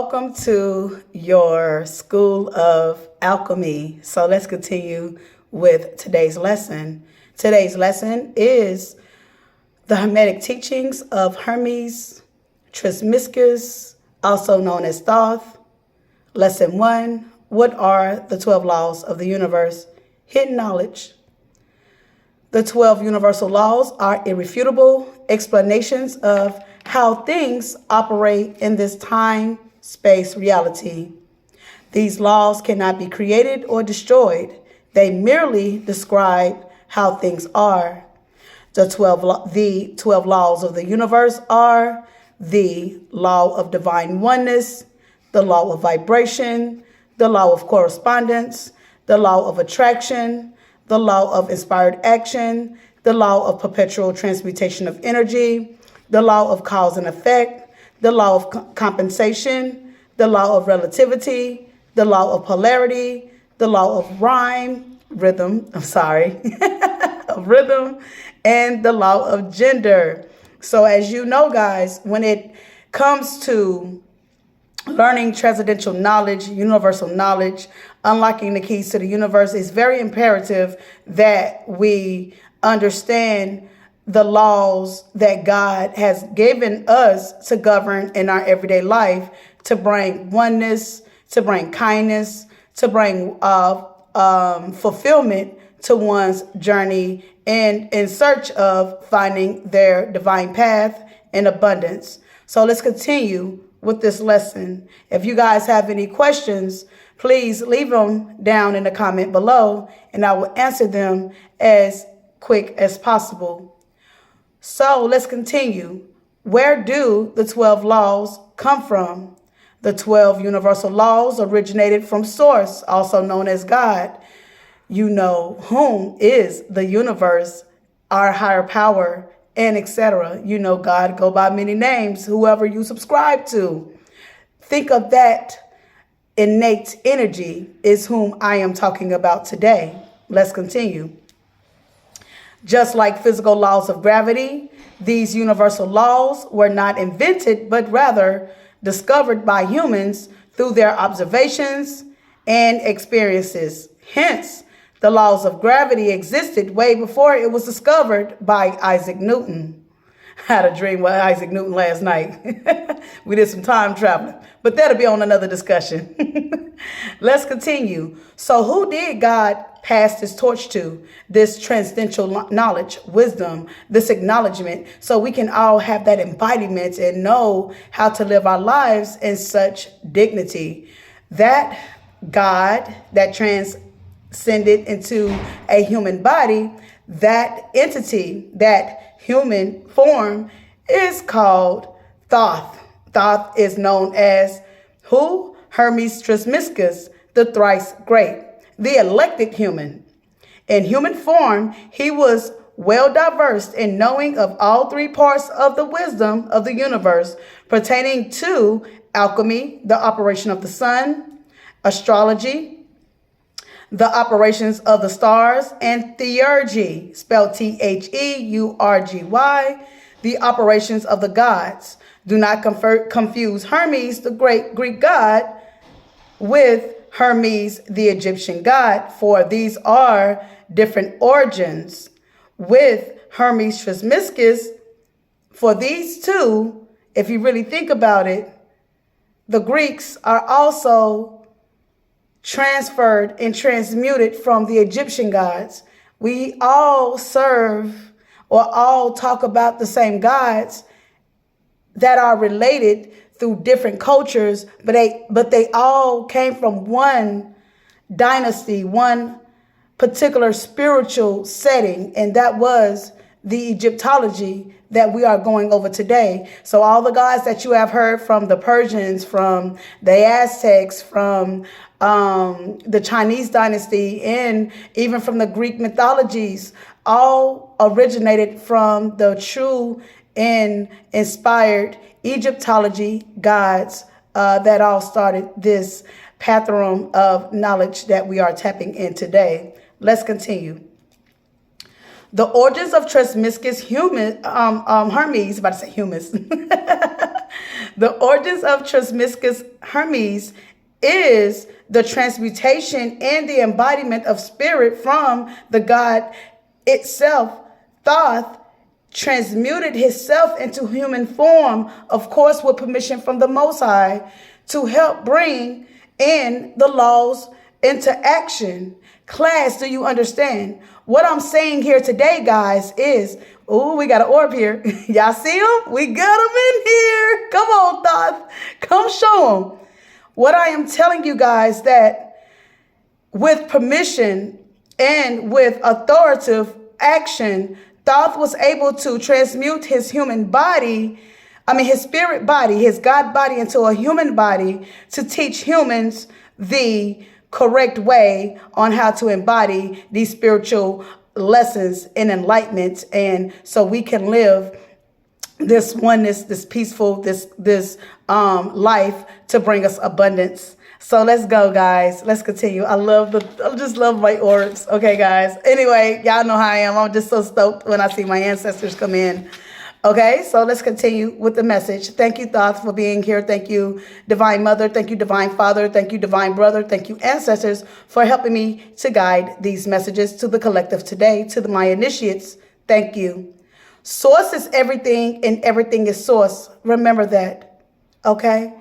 Welcome to your School of Alchemy. So let's continue with today's lesson. Today's lesson is the Hermetic teachings of Hermes, Trismegistus, also known as Thoth. Lesson 1, what are the 12 laws of the universe? Hidden knowledge. The 12 universal laws are irrefutable explanations of how things operate in this time-space reality. These laws cannot be created or destroyed. They merely describe how things are. The 12 laws of the universe are the law of divine oneness, the law of vibration, the law of correspondence, the law of attraction, the law of inspired action, the law of perpetual transmutation of energy, the law of cause and effect, the law of compensation, the law of relativity, the law of polarity, the law of rhythm, and the law of gender. So as you know, guys, when it comes to learning transcendental knowledge, universal knowledge, unlocking the keys to the universe, it's very imperative that we understand the laws that God has given us to govern in our everyday life, to bring oneness, to bring kindness, to bring fulfillment to one's journey and in search of finding their divine path in abundance. So let's continue with this lesson. If you guys have any questions, please leave them down in the comment below and I will answer them as quick as possible. So let's continue. Where do the 12 laws come from? The 12 universal laws originated from Source, also known as God. You know whom is the universe, our higher power, and etc. You know God go by many names, whoever you subscribe to. Think of that innate energy is whom I am talking about today. Let's continue. Just like physical laws of gravity, these universal laws were not invented, but rather discovered by humans through their observations and experiences. Hence, the laws of gravity existed way before it was discovered by Isaac Newton. I had a dream with Isaac Newton last night. We did some time traveling, but that'll be on another discussion. Let's continue. So who did God pass this torch to? This transcendental knowledge, wisdom, this acknowledgement, so we can all have that embodiment and know how to live our lives in such dignity. That God that transcended into a human body, that entity, that human form is called Thoth. Thoth is known as who? Hermes Trismegistus, the thrice great, the elected human. In human form, he was well diverse in knowing of all three parts of the wisdom of the universe pertaining to alchemy, the operation of the sun, astrology, the operations of the stars, and Theurgy, spelled Theurgy, the operations of the gods. Do not confuse Hermes, the great Greek god, with Hermes, the Egyptian god, for these are different origins. With Hermes Trismegistus, for these two, if you really think about it, the Greeks are also transferred and transmuted from the Egyptian gods. We all serve or all talk about the same gods that are related through different cultures, but they all came from one dynasty, one particular spiritual setting, and that was the Egyptology that we are going over today. So all the gods that you have heard from the Persians, from the Aztecs, from the Chinese dynasty, and even from the Greek mythologies, all originated from the true and inspired Egyptology gods that all started this pattern of knowledge that we are tapping in today. Let's continue. The origins of Trismegistus Hermes, about to say humus. The origins of Trismegistus Hermes is the transmutation and the embodiment of spirit from the god itself. Thoth transmuted himself into human form, of course with permission from the Most High, to help bring in the laws into action. Class, do you understand? What I'm saying here today, guys, is, oh, we got an orb here. Y'all see him? We got him in here. Come on, Thoth. Come show him. What I am telling you guys, that with permission and with authoritative action, Thoth was able to transmute his human body, his spirit body, his God body, into a human body to teach humans the correct way on how to embody these spiritual lessons and enlightenment, and so we can live this oneness, this peaceful, this life to bring us abundance. So let's go, guys. Let's continue. I just love my orbs. Okay, guys. Anyway, y'all know how I am. I'm just so stoked when I see my ancestors come in. Okay, so let's continue with the message. Thank you, Thoth, for being here. Thank you, Divine Mother. Thank you, Divine Father. Thank you, Divine Brother. Thank you, ancestors, for helping me to guide these messages to the collective today, to my initiates. Thank you. Source is everything, and everything is source. Remember that. Okay?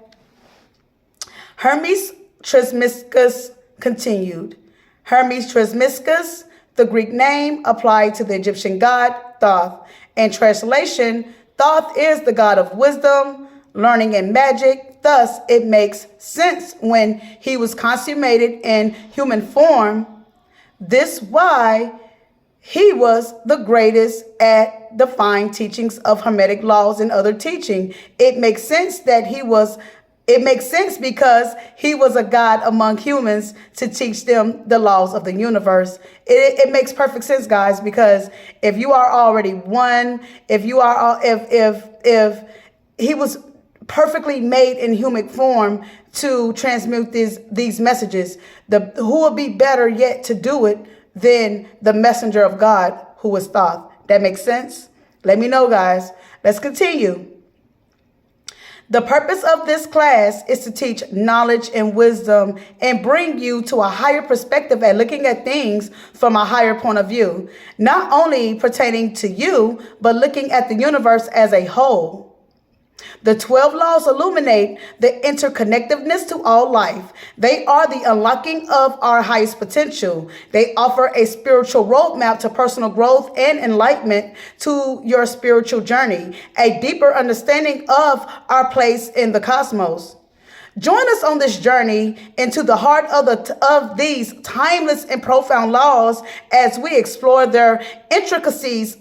Hermes Trismegistus continued. Hermes Trismegistus, the Greek name applied to the Egyptian god Thoth. In translation, Thoth is the god of wisdom, learning, and magic. Thus, it makes sense when he was consummated in human form. This why he was the greatest at the fine teachings of Hermetic laws and other teaching. It makes sense because he was a god among humans to teach them the laws of the universe. It makes perfect sense, guys, because if you are already one, if he was perfectly made in human form to transmute these messages, who would be better yet to do it than the messenger of God, who was Thoth? That makes sense? Let me know, guys. Let's continue. The purpose of this class is to teach knowledge and wisdom and bring you to a higher perspective at looking at things from a higher point of view, not only pertaining to you, but looking at the universe as a whole. The 12 laws illuminate the interconnectedness to all life. They are the unlocking of our highest potential. They offer a spiritual roadmap to personal growth and enlightenment to your spiritual journey, a deeper understanding of our place in the cosmos. Join us on this journey into the heart of these timeless and profound laws as we explore their intricacies.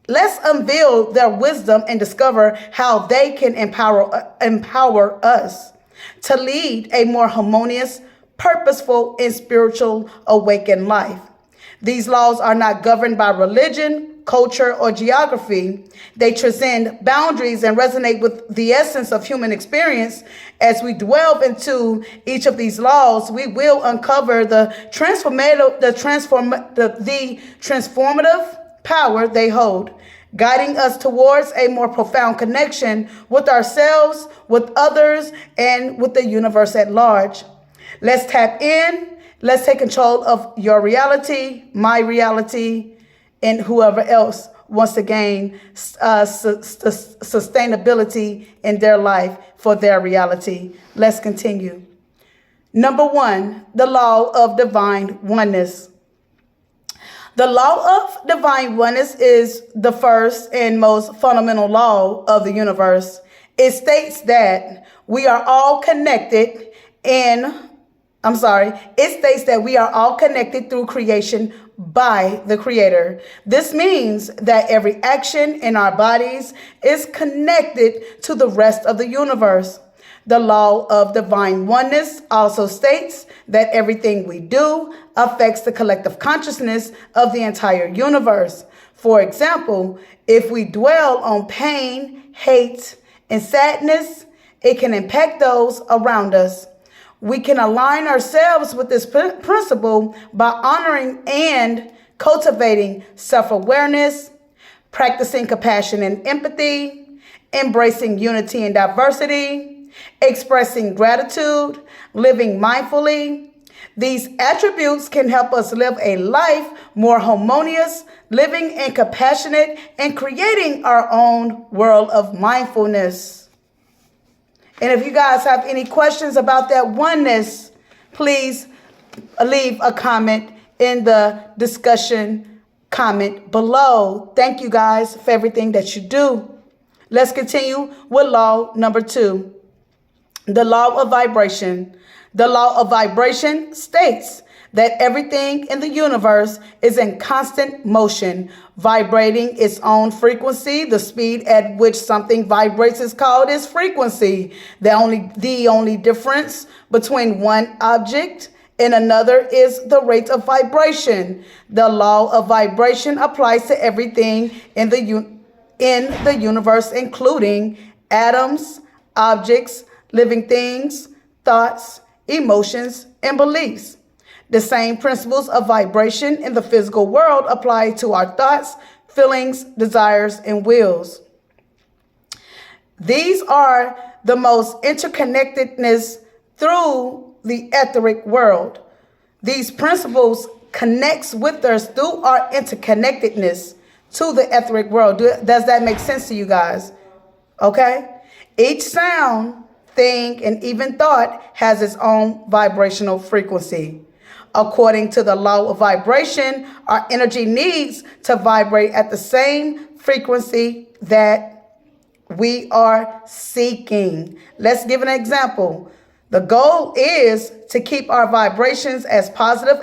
Let's unveil their wisdom and discover how they can empower us to lead a more harmonious, purposeful, and spiritual awakened life. These laws are not governed by religion, culture, or geography. They transcend boundaries and resonate with the essence of human experience. As we delve into each of these laws, we will uncover the transformative power they hold, guiding us towards a more profound connection with ourselves, with others, and with the universe at large. Let's tap in. Let's take control of your reality, my reality, and whoever else wants to gain sustainability in their life for their reality. Let's continue. Number 1, the law of divine oneness. The law of divine oneness is the first and most fundamental law of the universe. It states that we are all connected through creation by the Creator. This means that every action in our bodies is connected to the rest of the universe. The law of divine oneness also states that everything we do affects the collective consciousness of the entire universe. For example, if we dwell on pain, hate, and sadness, it can impact those around us. We can align ourselves with this principle by honoring and cultivating self-awareness, practicing compassion and empathy, embracing unity and diversity, expressing gratitude, living mindfully. These attributes can help us live a life more harmonious, living and compassionate, and creating our own world of mindfulness. And if you guys have any questions about that oneness, please leave a comment in the discussion comment below. Thank you guys for everything that you do. Let's continue with law number 2, the law of vibration. The law of vibration states that everything in the universe is in constant motion, vibrating its own frequency. The speed at which something vibrates is called its frequency. The only difference between one object and another is the rate of vibration. The law of vibration applies to everything in the universe, including atoms, objects, living things, thoughts, emotions, and beliefs. The same principles of vibration in the physical world apply to our thoughts, feelings, desires, and wills. These are the most interconnectedness through the etheric world. These principles connects with us through our interconnectedness to the etheric world. Does that make sense to you guys? Okay? Each sound, thing, and even thought has its own vibrational frequency. According to the law of vibration, our energy needs to vibrate at the same frequency that we are seeking. Let's give an example. The goal is to keep our vibrations as positive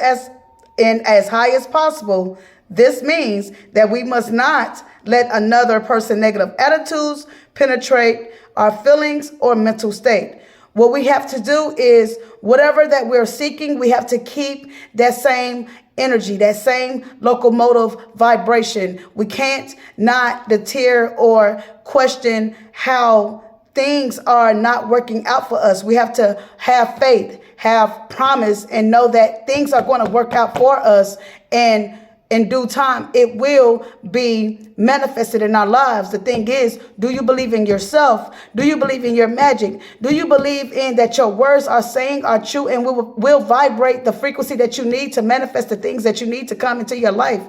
and as high as possible. This means that we must not let another person's negative attitudes penetrate our feelings or mental state. What we have to do is whatever that we're seeking, we have to keep that same energy, that same locomotive vibration. We can't not deter or question how things are not working out for us. We have to have faith, have promise, and know that things are going to work out for us, and in due time, it will be manifested in our lives. The thing is, do you believe in yourself? Do you believe in your magic? Do you believe in that your words are saying are true and will vibrate the frequency that you need to manifest the things that you need to come into your life?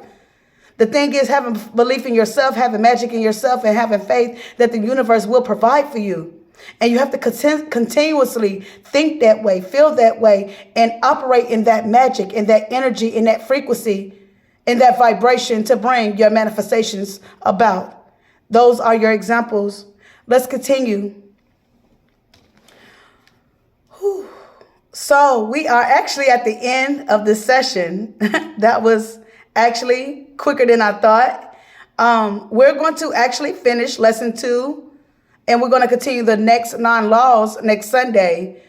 The thing is, having belief in yourself, having magic in yourself, and having faith that the universe will provide for you. And you have to continuously think that way, feel that way, and operate in that magic, in that energy, in that frequency, in that vibration to bring your manifestations about. Those are your examples. Let's continue. Whew. So we are actually at the end of this session. That was actually quicker than I thought. We're going to actually finish lesson 2, and we're going to continue the next 9 laws next Sunday.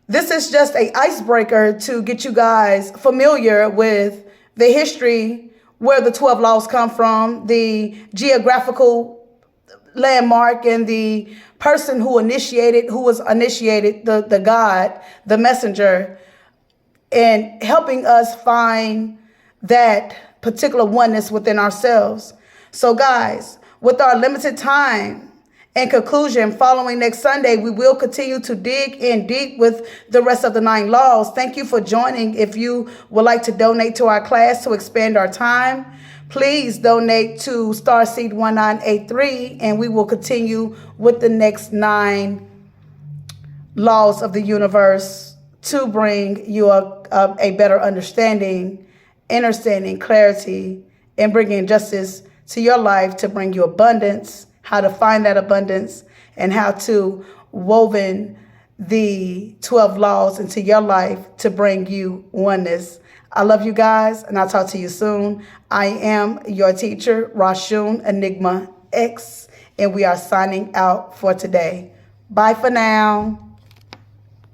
This is just an icebreaker to get you guys familiar with the history, where the 12 laws come from, the geographical landmark, and the person who was initiated, the God, the messenger, and helping us find that particular oneness within ourselves. So guys, with our limited time, in conclusion, following next Sunday, we will continue to dig in deep with the rest of the 9 laws. Thank you for joining. If you would like to donate to our class to expand our time, please donate to Starseed 1983, and we will continue with the next 9 laws of the universe to bring you a better understanding, clarity, and bringing justice to your life to bring you abundance, how to find that abundance, and how to woven the 12 laws into your life to bring you oneness. I love you guys, and I'll talk to you soon. I am your teacher, Rashun Enigma X, and we are signing out for today. Bye for now.